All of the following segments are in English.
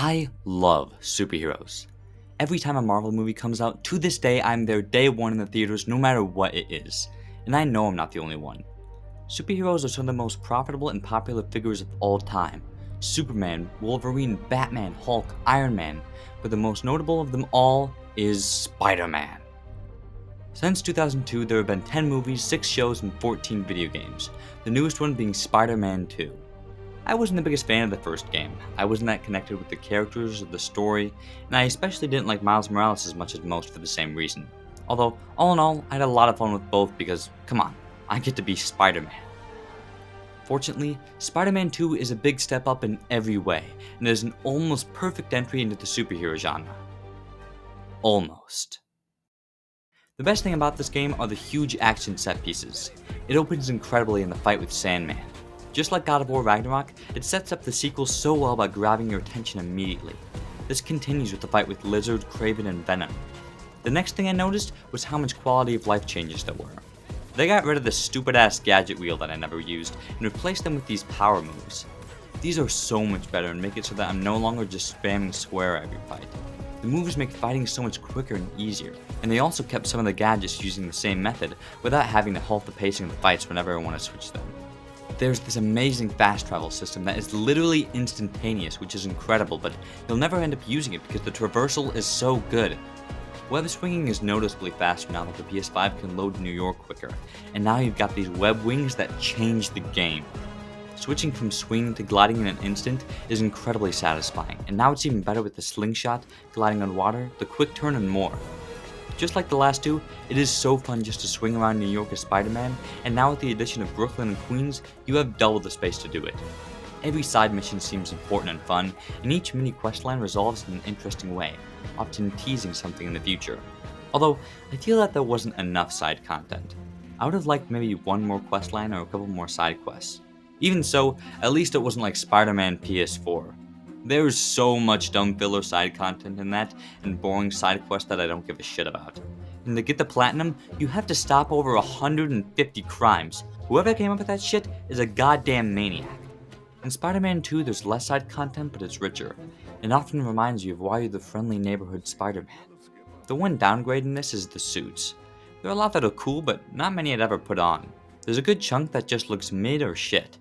I love superheroes. Every time a Marvel movie comes out, to this day I'm there day one in the theaters no matter what it is. And I know I'm not the only one. Superheroes are some of the most profitable and popular figures of all time. Superman, Wolverine, Batman, Hulk, Iron Man, but the most notable of them all is Spider-Man. Since 2002, there have been 10 movies, 6 shows, and 14 video games, the newest one being Spider-Man 2. I wasn't the biggest fan of the first game. I wasn't that connected with the characters or the story, and I especially didn't like Miles Morales as much as most for the same reason. Although, all in all, I had a lot of fun with both because, come on, I get to be Spider-Man. Fortunately, Spider-Man 2 is a big step up in every way, and is an almost perfect entry into the superhero genre. Almost. The best thing about this game are the huge action set pieces. It opens incredibly in the fight with Sandman. Just like God of War Ragnarok, it sets up the sequel so well by grabbing your attention immediately. This continues with the fight with Lizard, Kraven, and Venom. The next thing I noticed was how much quality of life changes there were. They got rid of the stupid ass gadget wheel that I never used and replaced them with these power moves. These are so much better and make it so that I'm no longer just spamming square every fight. The moves make fighting so much quicker and easier, and they also kept some of the gadgets using the same method without having to halt the pacing of the fights whenever I want to switch them. There's this amazing fast travel system that is literally instantaneous, which is incredible, but you'll never end up using it because the traversal is so good. Web swinging is noticeably faster now that the PS5 can load New York quicker, and now you've got these web wings that change the game. Switching from swing to gliding in an instant is incredibly satisfying, and now it's even better with the slingshot, gliding on water, the quick turn, and more. Just like the last two, it is so fun just to swing around New York as Spider-Man, and now with the addition of Brooklyn and Queens, you have double the space to do it. Every side mission seems important and fun, and each mini questline resolves in an interesting way, often teasing something in the future. Although, I feel that there wasn't enough side content. I would have liked maybe one more questline or a couple more side quests. Even so, at least it wasn't like Spider-Man PS4. There's so much dumb filler side content in that, and boring side quests that I don't give a shit about. And to get the platinum, you have to stop over 150 crimes. Whoever came up with that shit is a goddamn maniac. In Spider-Man 2, there's less side content, but it's richer, and often reminds you of why you're the friendly neighborhood Spider-Man. The one downgrade in this is the suits. There are a lot that are cool, but not many I'd ever put on. There's a good chunk that just looks mid or shit.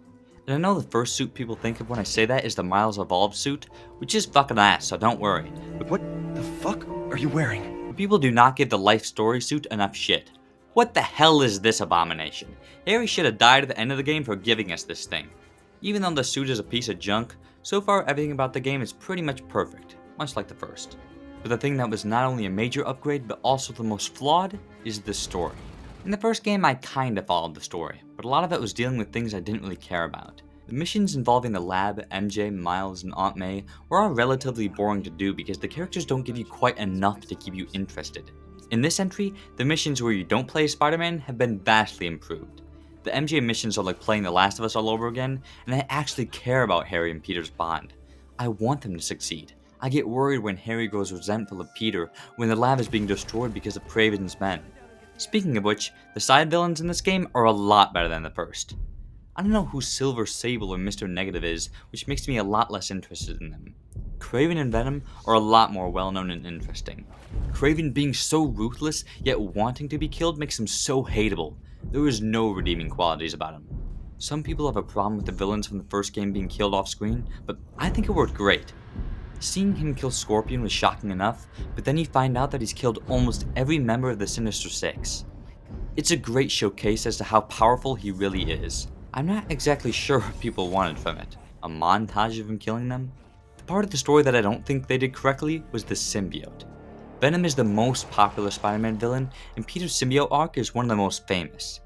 And I know the first suit people think of when I say that is the Miles Evolved suit, which is fucking ass, so don't worry. But what the fuck are you wearing? But people do not give the Life Story suit enough shit. What the hell is this abomination? Harry should have died at the end of the game for giving us this thing. Even though the suit is a piece of junk, so far everything about the game is pretty much perfect, much like the first. But the thing that was not only a major upgrade, but also the most flawed, is the story. In the first game, I kinda followed the story, but a lot of it was dealing with things I didn't really care about. The missions involving the lab, MJ, Miles, and Aunt May were all relatively boring to do because the characters don't give you quite enough to keep you interested. In this entry, the missions where you don't play as Spider-Man have been vastly improved. The MJ missions are like playing The Last of Us all over again, and I actually care about Harry and Peter's bond. I want them to succeed. I get worried when Harry grows resentful of Peter when the lab is being destroyed because of Kraven's men. Speaking of which, the side villains in this game are a lot better than the first. I don't know who Silver Sable or Mr. Negative is, which makes me a lot less interested in them. Kraven and Venom are a lot more well-known and interesting. Kraven being so ruthless, yet wanting to be killed makes him so hateable. There is no redeeming qualities about him. Some people have a problem with the villains from the first game being killed off screen, but I think it worked great. Seeing him kill Scorpion was shocking enough, but then you find out that he's killed almost every member of the Sinister Six. It's a great showcase as to how powerful he really is. I'm not exactly sure what people wanted from it. A montage of him killing them? The part of the story that I don't think they did correctly was the Symbiote. Venom is the most popular Spider-Man villain, and Peter's symbiote arc is one of the most famous.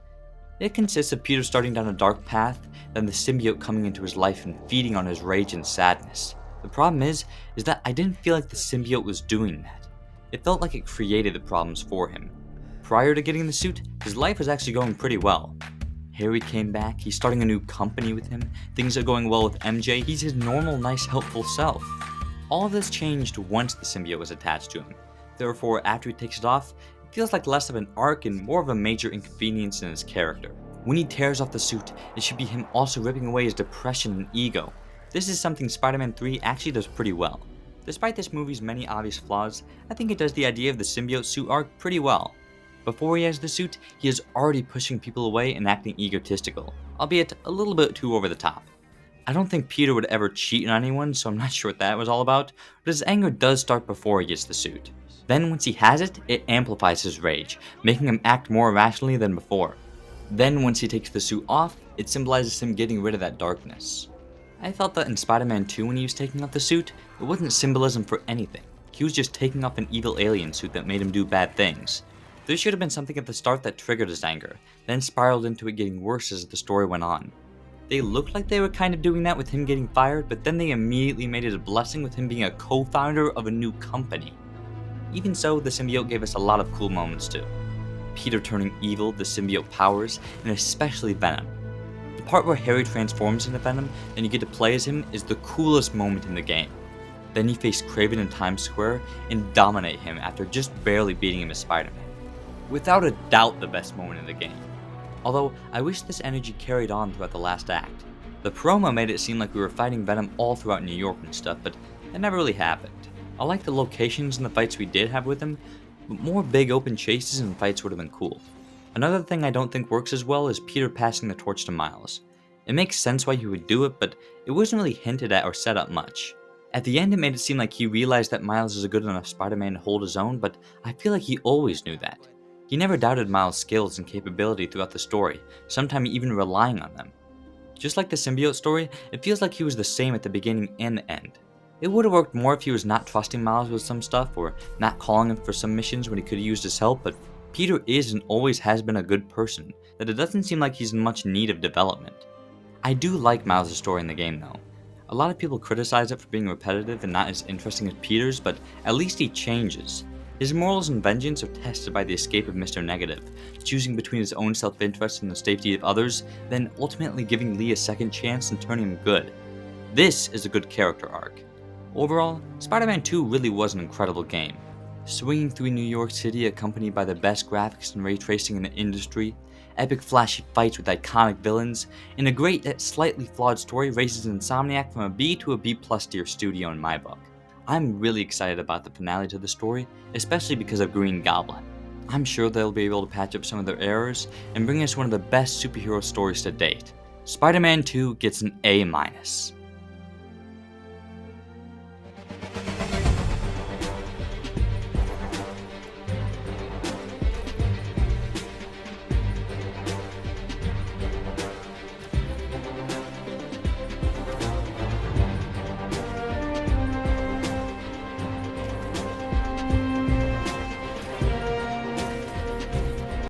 It consists of Peter starting down a dark path, then the symbiote coming into his life and feeding on his rage and sadness. The problem is that I didn't feel like the symbiote was doing that. It felt like it created the problems for him. Prior to getting the suit, his life was actually going pretty well. Harry came back, he's starting a new company with him, things are going well with MJ, he's his normal, nice, helpful self. All of this changed once the symbiote was attached to him. Therefore, after he takes it off, it feels like less of an arc and more of a major inconvenience in his character. When he tears off the suit, it should be him also ripping away his depression and ego. This is something Spider-Man 3 actually does pretty well. Despite this movie's many obvious flaws, I think it does the idea of the symbiote suit arc pretty well. Before he has the suit, he is already pushing people away and acting egotistical, albeit a little bit too over the top. I don't think Peter would ever cheat on anyone, so I'm not sure what that was all about, but his anger does start before he gets the suit. Then once he has it, it amplifies his rage, making him act more irrationally than before. Then once he takes the suit off, it symbolizes him getting rid of that darkness. I felt that in Spider-Man 2 when he was taking off the suit, it wasn't symbolism for anything. He was just taking off an evil alien suit that made him do bad things. There should have been something at the start that triggered his anger, then spiraled into it getting worse as the story went on. They looked like they were kind of doing that with him getting fired, but then they immediately made it a blessing with him being a co-founder of a new company. Even so, the symbiote gave us a lot of cool moments too. Peter turning evil, the symbiote powers, and especially Venom. The part where Harry transforms into Venom and you get to play as him is the coolest moment in the game. Then you face Kraven in Times Square and dominate him after just barely beating him as Spider-Man. Without a doubt the best moment in the game. Although, I wish this energy carried on throughout the last act. The promo made it seem like we were fighting Venom all throughout New York and stuff, but that never really happened. I like the locations and the fights we did have with him, but more big open chases and fights would have been cool. Another thing I don't think works as well is Peter passing the torch to Miles. It makes sense why he would do it, but it wasn't really hinted at or set up much. At the end it made it seem like he realized that Miles is a good enough Spider-Man to hold his own, but I feel like he always knew that. He never doubted Miles' skills and capability throughout the story, sometimes even relying on them. Just like the symbiote story, it feels like he was the same at the beginning and the end. It would have worked more if he was not trusting Miles with some stuff, or not calling him for some missions when he could have used his help, but Peter is and always has been a good person, that it doesn't seem like he's in much need of development. I do like Miles' story in the game though. A lot of people criticize it for being repetitive and not as interesting as Peter's, but at least he changes. His morals and vengeance are tested by the escape of Mr. Negative, choosing between his own self-interest and the safety of others, then ultimately giving Lee a second chance and turning him good. This is a good character arc. Overall, Spider-Man 2 really was an incredible game. Swinging through New York City accompanied by the best graphics and ray tracing in the industry, epic flashy fights with iconic villains, and a great yet slightly flawed story raises Insomniac from a B to a B+ tier studio in my book. I'm really excited about the finale to the story, especially because of Green Goblin. I'm sure they'll be able to patch up some of their errors and bring us one of the best superhero stories to date. Spider-Man 2 gets an A-.